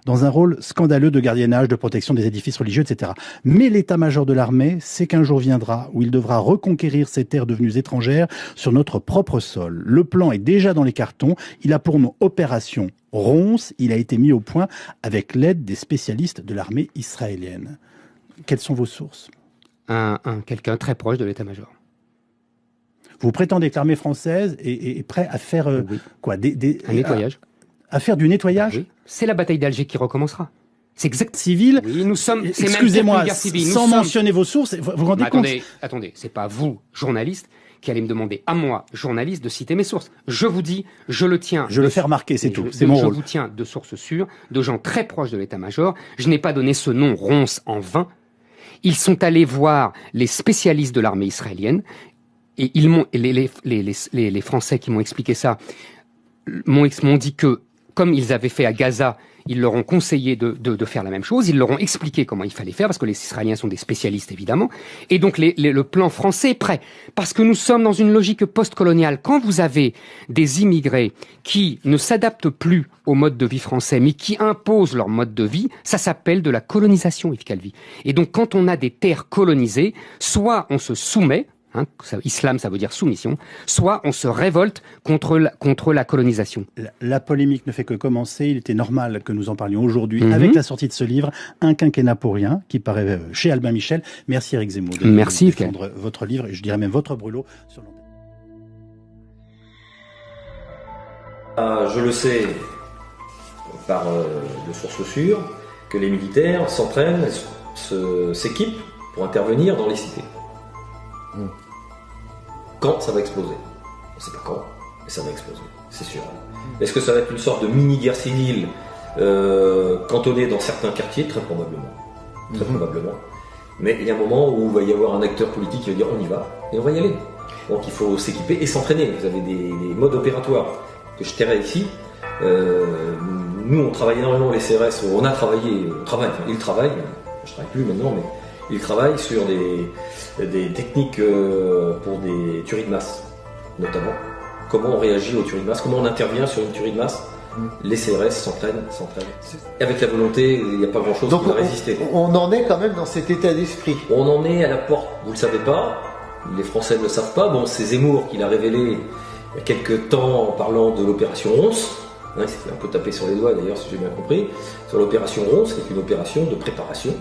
dans un rôle scandaleux de gardiennage, de protection des édifices religieux, etc. Mais l'état-major de l'armée sait qu'un jour viendra où il devra reconquérir ces terres devenues étrangères sur notre propre sol. Le plan est déjà dans les cartons. Il a pour nom Opération Ronce. Il a été mis au point avec l'aide des spécialistes de l'armée israélienne. Quelles sont vos sources? Quelqu'un très proche de l'état-major. Vous prétendez que l'armée française est prête à faire Oui. quoi Un nettoyage. À faire du nettoyage? Oui. C'est la bataille d'Alger qui recommencera. C'est exact. Civil. Oui, nous sommes. Excusez-moi, sans mentionner vos sources, vous vous rendez compte? Attendez, c'est pas vous, journaliste, qui allez me demander à moi, journaliste, de citer mes sources. Je vous dis, je le tiens. Je le fais remarquer, c'est tout. C'est mon rôle. Je vous tiens de sources sûres, de gens très proches de l'état-major. Je n'ai pas donné ce nom Ronce en vain. Ils sont allés voir les spécialistes de l'armée israélienne et ils m'ont, les Français qui m'ont expliqué ça m'ont dit que comme ils avaient fait à Gaza, ils leur ont conseillé de faire la même chose. Ils leur ont expliqué comment il fallait faire, parce que les Israéliens sont des spécialistes, évidemment. Et donc, le plan français est prêt. Parce que nous sommes dans une logique post-coloniale. Quand vous avez des immigrés qui ne s'adaptent plus au mode de vie français, mais qui imposent leur mode de vie, ça s'appelle de la colonisation, Yves Calvi. Et donc, quand on a des terres colonisées, soit on se soumet, islam, ça veut dire soumission, soit on se révolte contre la colonisation. La polémique ne fait que commencer. Il était normal que nous en parlions aujourd'hui avec la sortie de ce livre, Un quinquennat pour rien, qui paraît chez Albin Michel. Merci Éric Zemmour de défendre votre livre, et je dirais même votre brûlot sur l'antenne. Je le sais par de sources sûres que les militaires s'entraînent, s'équipent pour intervenir dans les cités. Quand ça va exploser? On ne sait pas quand, mais ça va exploser, c'est sûr. Est-ce que ça va être une sorte de mini-guerre civile cantonnée dans certains quartiers? Très probablement. Très probablement. Mais il y a un moment où il va y avoir un acteur politique qui va dire on y va, et on va y aller. Donc il faut s'équiper et s'entraîner. Vous avez des modes opératoires que je tairai ici. Nous, on travaille énormément, les CRS, ils travaillent, je ne travaille plus maintenant, mais ils travaillent sur des techniques pour des tueries de masse, notamment. Comment on réagit aux tueries de masse, comment on intervient sur une tuerie de masse. Les CRS s'entraînent. Et avec la volonté, il n'y a pas grand-chose qui va résister. On en est quand même dans cet état d'esprit. On en est à la porte, vous ne le savez pas, les Français ne le savent pas. Bon, c'est Zemmour qui l'a révélé il y a quelques temps en parlant de l'opération Ronce. Il s'est un peu tapé sur les doigts d'ailleurs, si j'ai bien compris, sur l'opération Ronce, qui est une opération de préparation